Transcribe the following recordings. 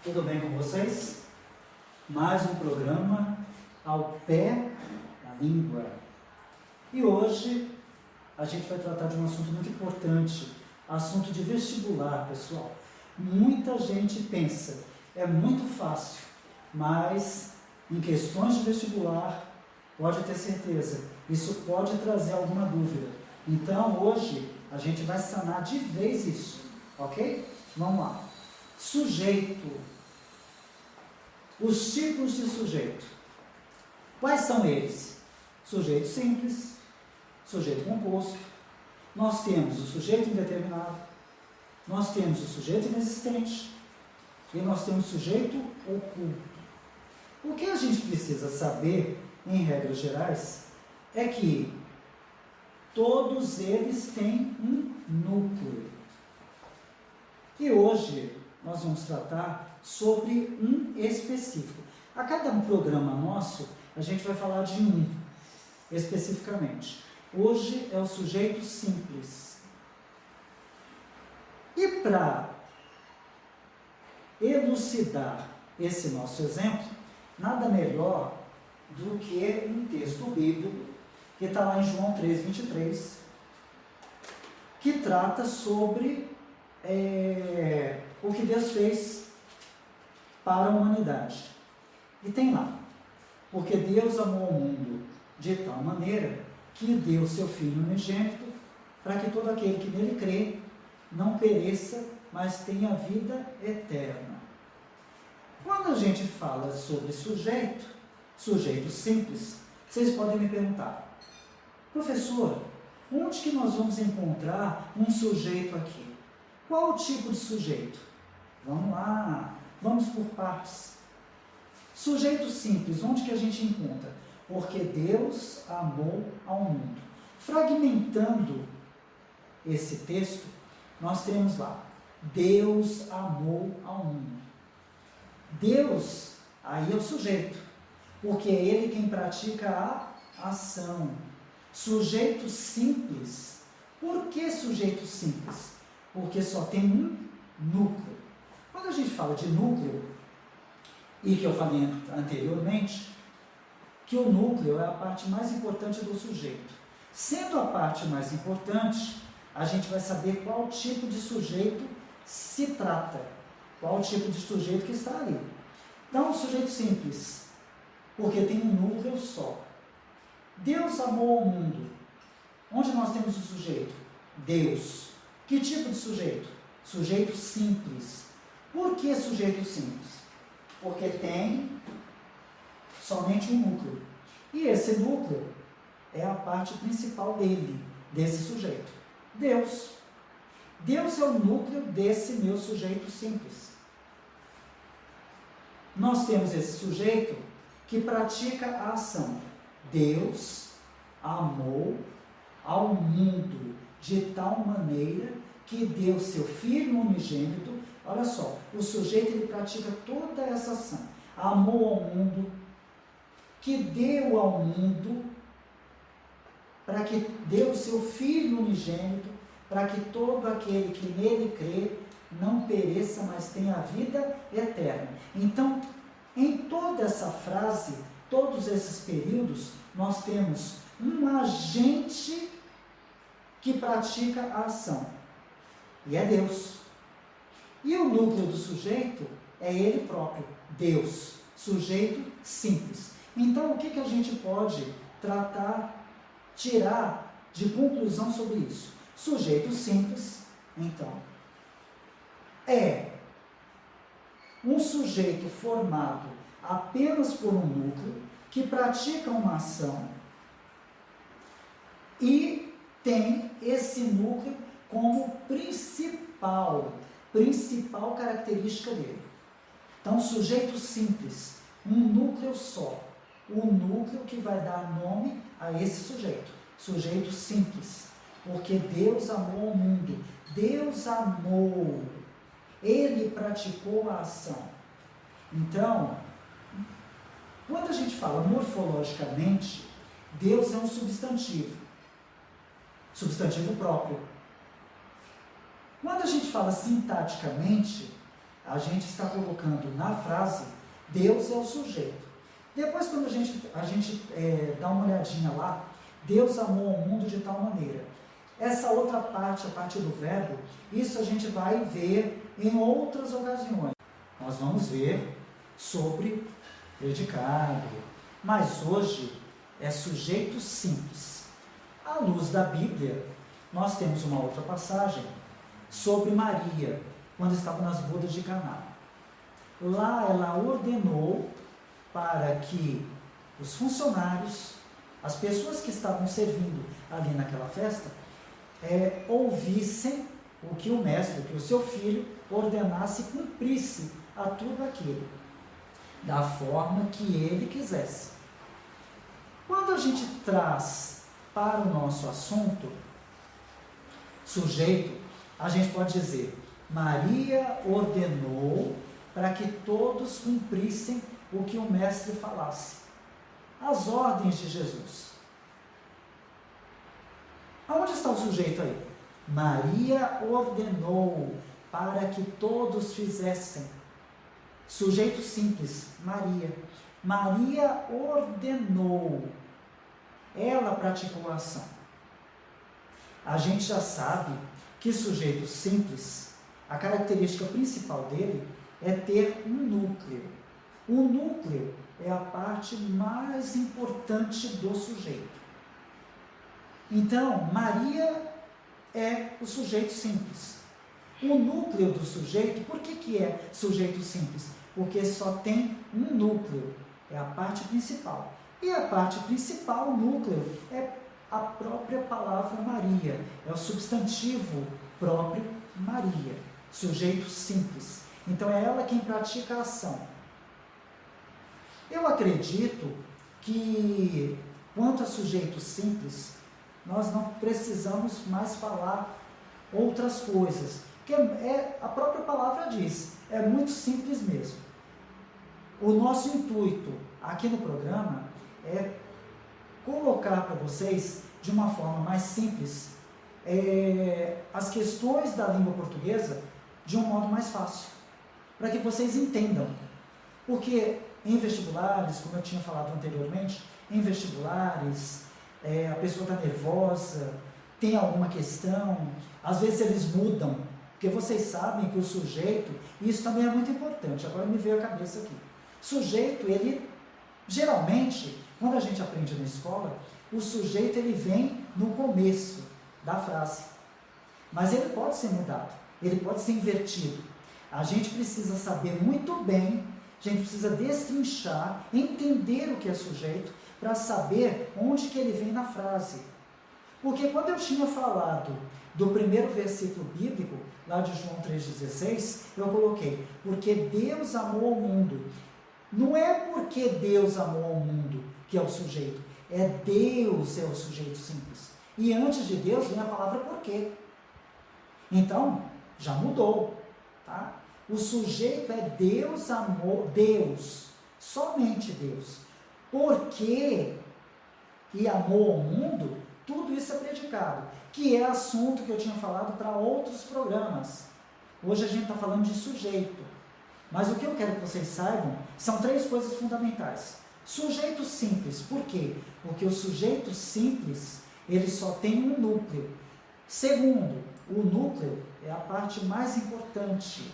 Tudo bem com vocês? Mais um programa ao pé da língua. E hoje a gente vai tratar de um assunto muito importante, assunto de vestibular, pessoal. Muita gente pensa, é muito fácil, mas em questões de vestibular, pode ter certeza, isso pode trazer alguma dúvida. Então hoje a gente vai sanar de vez isso, ok? Vamos lá. Sujeito. Os tipos de sujeito. Quais são eles? Sujeito simples, sujeito composto. Nós temos o sujeito indeterminado, nós temos o sujeito inexistente e nós temos o sujeito oculto. O que a gente precisa saber, em regras gerais, é que todos eles têm um núcleo. E hoje nós vamos tratar sobre um específico. A cada programa nosso, a gente vai falar de um especificamente. Hoje é o sujeito simples. E para elucidar esse nosso exemplo, nada melhor do que um texto bíblico que está lá em João 3:23, que trata sobre o que Deus fez para a humanidade. E tem lá, porque Deus amou o mundo de tal maneira que deu seu Filho unigênito para que todo aquele que nele crê não pereça, mas tenha vida eterna. Quando a gente fala sobre sujeito simples, vocês podem me perguntar, professor, onde que nós vamos encontrar um sujeito aqui? Qual o tipo de sujeito? Vamos lá, vamos por partes. Sujeito simples, onde que a gente encontra? Porque Deus amou ao mundo. Fragmentando esse texto, nós temos lá, Deus amou ao mundo. Deus, aí é o sujeito, porque é ele quem pratica a ação. Sujeito simples. Por que sujeito simples? Porque só tem um núcleo. Quando a gente fala de núcleo, e que eu falei anteriormente, que o núcleo é a parte mais importante do sujeito. Sendo a parte mais importante, a gente vai saber qual tipo de sujeito se trata, qual tipo de sujeito que está ali. Então, o sujeito simples, porque tem um núcleo só. Deus amou ao mundo. Onde nós temos o sujeito? Deus. Que tipo de sujeito? Sujeito simples. Por que sujeito simples? Porque tem somente um núcleo. E esse núcleo é a parte principal dele, desse sujeito. Deus. Deus é o núcleo desse meu sujeito simples. Nós temos esse sujeito que pratica a ação. Deus amou ao mundo de tal maneira que deu seu Filho unigênito. Olha só, o sujeito ele pratica toda essa ação. Amou ao mundo, que deu ao mundo, para que deu seu Filho unigênito, para que todo aquele que nele crê não pereça, mas tenha a vida eterna. Então, em toda essa frase, todos esses períodos, nós temos um agente que pratica a ação, e é Deus. E o núcleo do sujeito é ele próprio, Deus, sujeito simples. Então, o que a gente pode tirar de conclusão sobre isso? Sujeito simples, então, é um sujeito formado apenas por um núcleo, que pratica uma ação e tem esse núcleo como principal característica dele. Então, sujeito simples, um núcleo só, o núcleo que vai dar nome a esse sujeito simples, porque Deus amou o mundo, Deus amou, ele praticou a ação. Então, quando a gente fala morfologicamente, Deus é um substantivo próprio. Quando a gente fala sintaticamente, a gente está colocando na frase, Deus é o sujeito. Depois, quando a gente dá uma olhadinha lá, Deus amou o mundo de tal maneira. Essa outra parte, a parte do verbo, isso a gente vai ver em outras ocasiões. Nós vamos ver sobre predicado, mas hoje é sujeito simples. À luz da Bíblia, nós temos uma outra passagem sobre Maria, quando estava nas bodas de Caná. Lá ela ordenou para que os funcionários, as pessoas que estavam servindo ali naquela festa, ouvissem o que o mestre, que o seu filho ordenasse e cumprisse a tudo aquilo, da forma que ele quisesse. Quando a gente traz para o nosso assunto, sujeito, a gente pode dizer, Maria ordenou para que todos cumprissem o que o mestre falasse. As ordens de Jesus. Aonde está o sujeito aí? Maria ordenou para que todos fizessem. Sujeito simples, Maria. Maria ordenou. Ela praticou a ação. A gente já sabe que sujeito simples, a característica principal dele é ter um núcleo. O núcleo é a parte mais importante do sujeito. Então, Maria é o sujeito simples. O núcleo do sujeito, por que é sujeito simples? Porque só tem um núcleo, é a parte principal. E a parte principal, o núcleo, é a própria palavra Maria, é o substantivo próprio Maria, sujeito simples. Então é ela quem pratica a ação. Eu acredito que, quanto a sujeito simples, nós não precisamos mais falar outras coisas, porque a própria palavra diz, é muito simples mesmo. O nosso intuito aqui no programa é colocar para vocês, de uma forma mais simples, as questões da língua portuguesa de um modo mais fácil, para que vocês entendam. Porque em vestibulares, como eu tinha falado anteriormente, em vestibulares, a pessoa está nervosa, tem alguma questão, às vezes eles mudam, porque vocês sabem que o sujeito, e isso também é muito importante, agora me veio a cabeça aqui. Sujeito, ele, geralmente, quando a gente aprende na escola, o sujeito ele vem no começo da frase, mas ele pode ser mudado, ele pode ser invertido. A gente precisa saber muito bem, a gente precisa destrinchar, entender o que é sujeito, para saber onde que ele vem na frase. Porque quando eu tinha falado do primeiro versículo bíblico, lá de João 3,16, eu coloquei, porque Deus amou o mundo. Não é porque Deus amou o mundo que é o sujeito, é Deus é o sujeito simples. E antes de Deus vem a palavra porquê. Então, já mudou, tá? O sujeito é Deus amou, Deus, somente Deus. Porque e amou o mundo, tudo isso é predicado, que é assunto que eu tinha falado para outros programas. Hoje a gente está falando de sujeito. Mas o que eu quero que vocês saibam são 3 coisas fundamentais. Sujeito simples, por quê? Porque o sujeito simples, ele só tem um núcleo. Segundo, o núcleo é a parte mais importante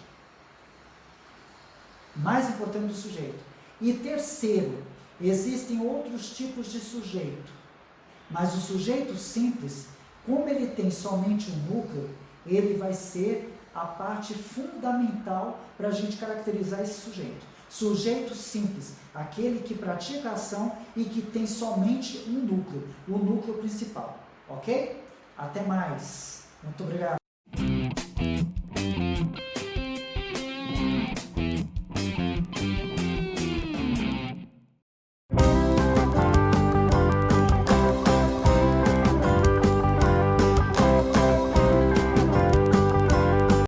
do sujeito. E terceiro, existem outros tipos de sujeito, mas o sujeito simples, como ele tem somente um núcleo, ele vai ser a parte fundamental para a gente caracterizar esse sujeito. Sujeito simples, aquele que pratica a ação e que tem somente um núcleo, o núcleo principal, ok? Até mais. Muito obrigado.